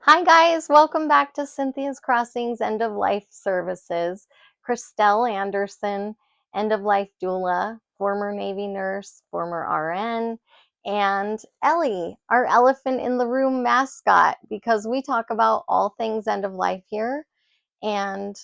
Hi guys, welcome back to Cynthia's Crossings End of Life Services. Christelle Anderson, End of Life Doula, former Navy nurse, former RN, and Ellie, our elephant in the room mascot, because we talk about all things end of life here, and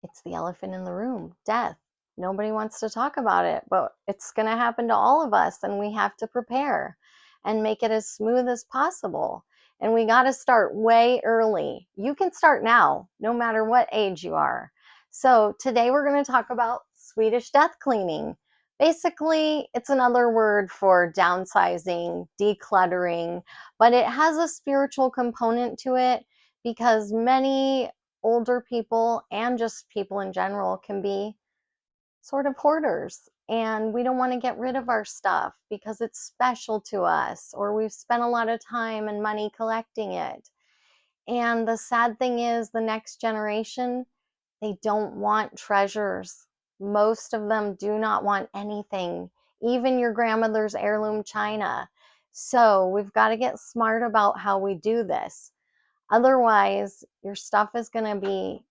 it's the elephant in the room, death. Nobody wants to talk about it, but it's going to happen to all of us, and we have to prepare and make it as smooth as possible. And we got to start way early. You can start now, no matter what age you are. So today we're going to talk about Swedish death cleaning. Basically, it's another word for downsizing, decluttering, but it has a spiritual component to it because many older people and just people in general can be sort of hoarders, and we don't want to get rid of our stuff because it's special to us or we've spent a lot of time and money collecting it. And the sad thing is the next generation, they don't want treasures. Most of them do not want anything, even your grandmother's heirloom china. So we've got to get smart about how we do this. Otherwise, your stuff is going to be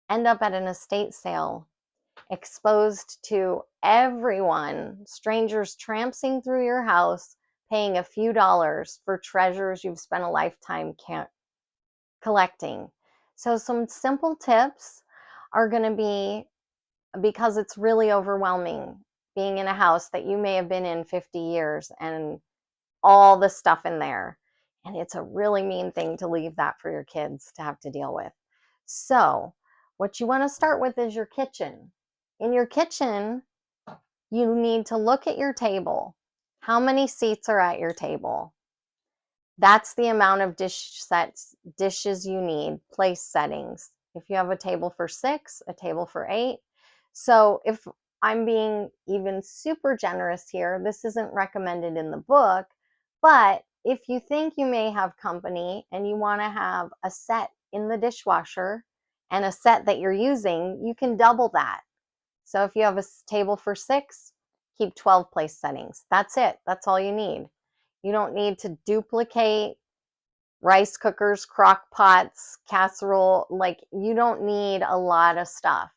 end up at an estate sale, exposed to everyone, strangers tramping through your house, paying a few dollars for treasures you've spent a lifetime collecting. So some simple tips are going to be, because it's really overwhelming being in a house that you may have been in 50 years and all the stuff in there. And it's a really mean thing to leave that for your kids to have to deal with. So what you want to start with is your kitchen. In your kitchen, you need to look at your table. How many seats are at your table? That's the amount of dishes you need, place settings. If you have a table for 6, a table for 8. So if I'm being even super generous here, this isn't recommended in the book, but if you think you may have company and you want to have a set in the dishwasher and a set that you're using, you can double that. So if you have a table for 6, keep 12 place settings. That's it. That's all you need. You don't need to duplicate rice cookers, crock pots, casserole. Like, you don't need a lot of stuff.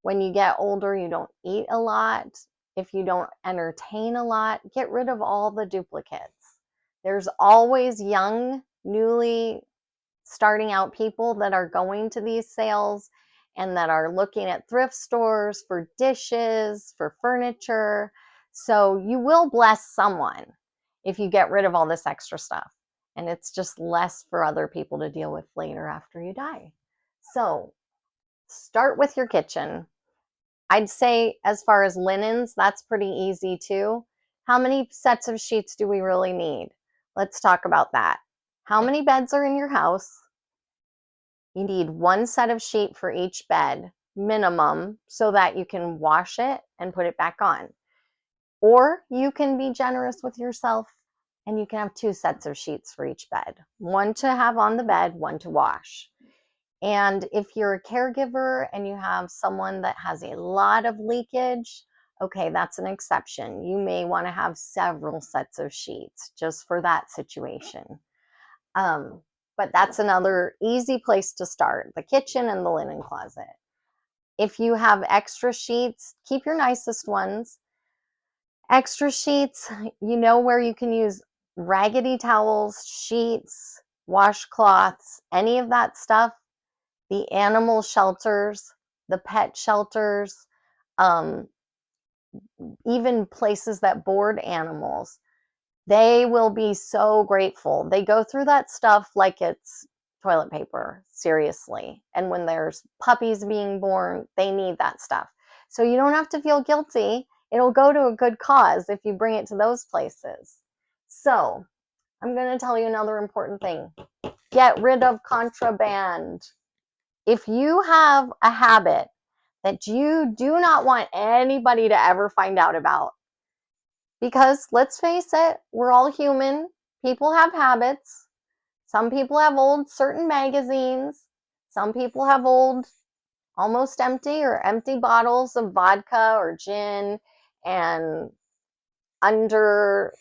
When you get older, you don't eat a lot. If you don't entertain a lot, get rid of all the duplicates. There's always young, newly starting out people that are going to these sales and that are looking at thrift stores for dishes, for furniture. So you will bless someone if you get rid of all this extra stuff. And it's just less for other people to deal with later after you die. So start with your kitchen. I'd say as far as linens, that's pretty easy too. How many sets of sheets do we really need? Let's talk about that. How many beds are in your house? You need 1 set of sheet for each bed, minimum, so that you can wash it and put it back on. Or you can be generous with yourself and you can have 2 sets of sheets for each bed, 1 to have on the bed, 1 to wash. And if you're a caregiver and you have someone that has a lot of leakage, okay, that's an exception. You may want to have several sets of sheets just for that situation. But that's another easy place to start, the kitchen and the linen closet. If you have extra sheets, keep your nicest ones. Extra sheets, you know where you can use raggedy towels, sheets, washcloths, any of that stuff. The animal shelters, the pet shelters, um, even places that board animals, they will be so grateful. They go through that stuff like it's toilet paper, seriously. And when there's puppies being born, they need that stuff. So you don't have to feel guilty. It'll go to a good cause if you bring it to those places. So I'm going to tell you another important thing. Get rid of contraband. If you have a habit that you do not want anybody to ever find out about, because let's face it, we're all human. People have habits. Some people have old certain magazines. Some people have old, almost empty or empty bottles of vodka or gin and under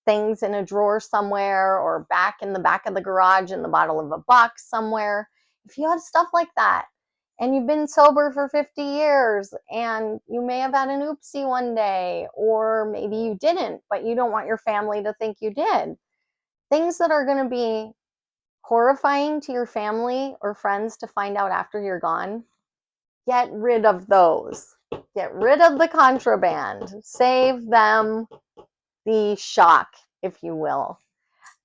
things in a drawer somewhere, or back in the back of the garage in the bottom of a box somewhere. If you have stuff like that, and you've been sober for 50 years, and you may have had an oopsie one day, or maybe you didn't, but you don't want your family to think you did. Things that are going to be horrifying to your family or friends to find out after you're gone, get rid of those. Get rid of the contraband. Save them the shock, if you will.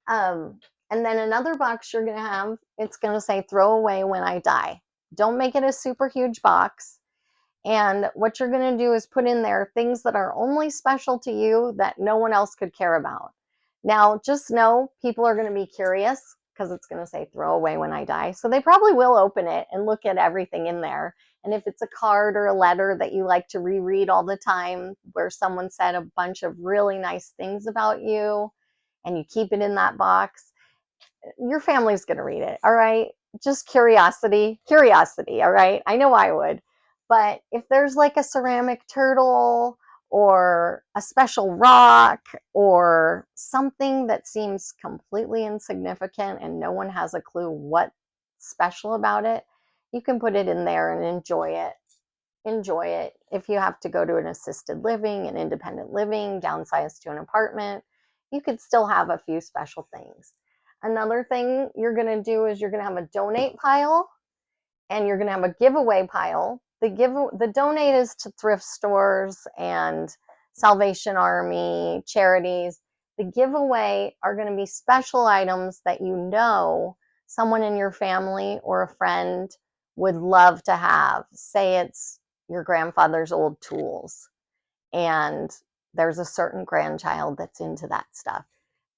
And then another box you're going to have, it's going to say throw away when I die. Don't make it a super huge box. And what you're going to do is put in there things that are only special to you that no one else could care about. Now, just know people are going to be curious because it's going to say throw away when I die. So they probably will open it and look at everything in there. And if it's a card or a letter that you like to reread all the time, where someone said a bunch of really nice things about you, and you keep it in that box, your family's going to read it. All right. Just curiosity, all right. I know I would. But if there's like a ceramic turtle or a special rock or something that seems completely insignificant and no one has a clue what's special about it, you can put it in there and enjoy it. Enjoy it. If you have to go to an assisted living, an independent living, downsize to an apartment, you could still have a few special things. Another thing you're going to do is you're going to have a donate pile, and you're going to have a giveaway pile. The donate is to thrift stores and Salvation Army, charities. The giveaway are going to be special items that you know someone in your family or a friend would love to have. Say it's your grandfather's old tools, and there's a certain grandchild that's into that stuff.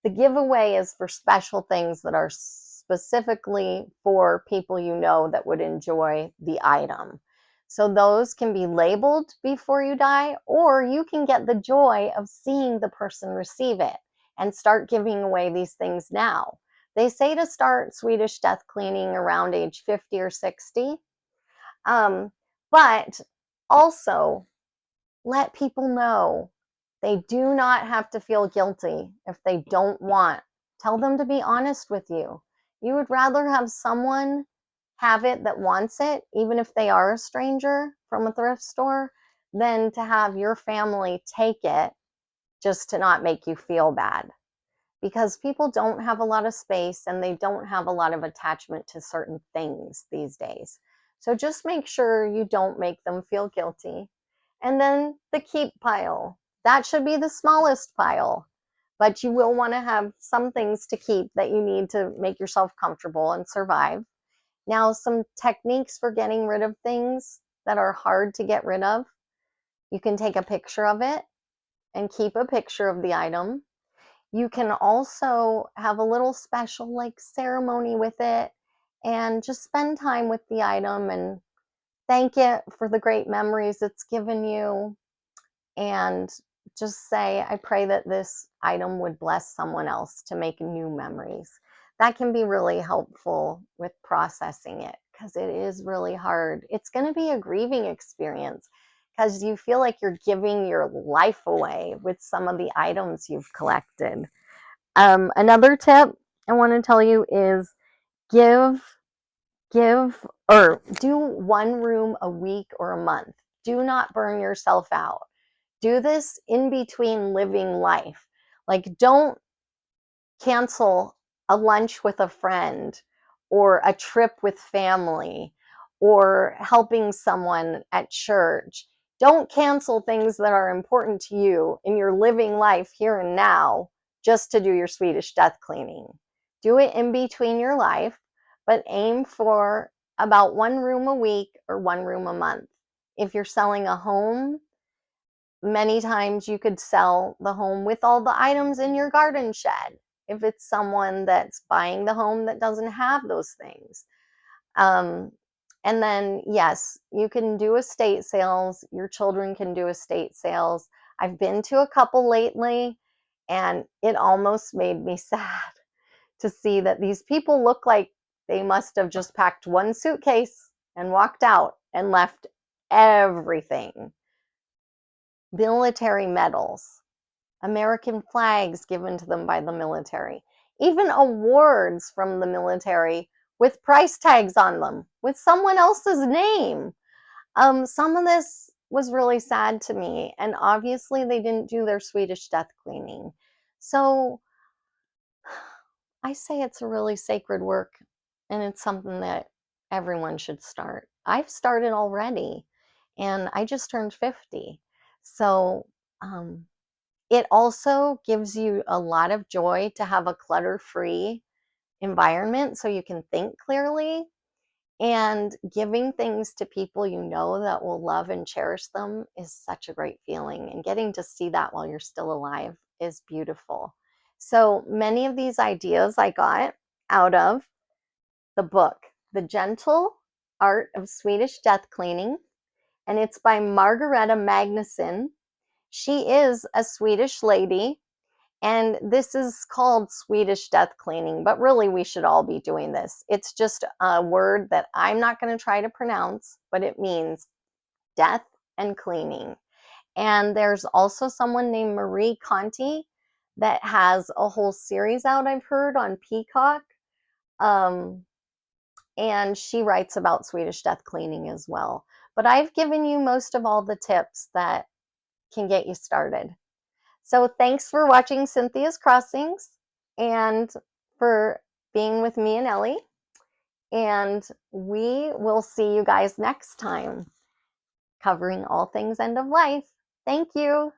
The giveaway is for special things that are specifically for people you know that would enjoy the item. So those can be labeled before you die, or you can get the joy of seeing the person receive it and start giving away these things now. They say to start Swedish death cleaning around age 50 or 60. But also let people know they do not have to feel guilty if they don't want. Tell them to be honest with you. You would rather have someone have it that wants it, even if they are a stranger from a thrift store, than to have your family take it just to not make you feel bad. Because people don't have a lot of space and they don't have a lot of attachment to certain things these days. So just make sure you don't make them feel guilty. And then the keep pile. That should be the smallest pile, but you will want to have some things to keep that you need to make yourself comfortable and survive. Now, some techniques for getting rid of things that are hard to get rid of. You can take a picture of it and keep a picture of the item. You can also have a little special like ceremony with it and just spend time with the item and thank it for the great memories it's given you, and just say, I pray that this item would bless someone else to make new memories. That can be really helpful with processing it because it is really hard. It's going to be a grieving experience because you feel like you're giving your life away with some of the items you've collected. Another tip I want to tell you is give or do one room a week or a month. Do not burn yourself out. Do this in between living life. Like, don't cancel a lunch with a friend or a trip with family or helping someone at church. Don't cancel things that are important to you in your living life here and now just to do your Swedish death cleaning. Do it in between your life, but aim for about one room a week or one room a month. If you're selling a home, many times you could sell the home with all the items in your garden shed if it's someone that's buying the home that doesn't have those things. And then, yes, you can do estate sales. Your children can do estate sales. I've been to a couple lately, and it almost made me sad to see that these people look like they must have just packed one suitcase and walked out and left everything. Military medals, American flags given to them by the military, even awards from the military with price tags on them with someone else's name. Some of this was really sad to me, and obviously they didn't do their Swedish death cleaning. So I say it's a really sacred work, and it's something that everyone should start. I've started already, and I just turned 50. So it also gives you a lot of joy to have a clutter-free environment so you can think clearly. And giving things to people you know that will love and cherish them is such a great feeling. And getting to see that while you're still alive is beautiful. So many of these ideas I got out of the book, The Gentle Art of Swedish Death Cleaning, and it's by Margareta Magnusson. She is a Swedish lady, and this is called Swedish death cleaning, but really we should all be doing this. It's just a word that I'm not going to try to pronounce, but it means death and cleaning. And there's also someone named Marie Conti that has a whole series out, I've heard, on Peacock. And she writes about Swedish death cleaning as well. But I've given you most of all the tips that can get you started. So thanks for watching Cynthia's Crossings and for being with me and Ellie. And we will see you guys next time, covering all things end of life. Thank you.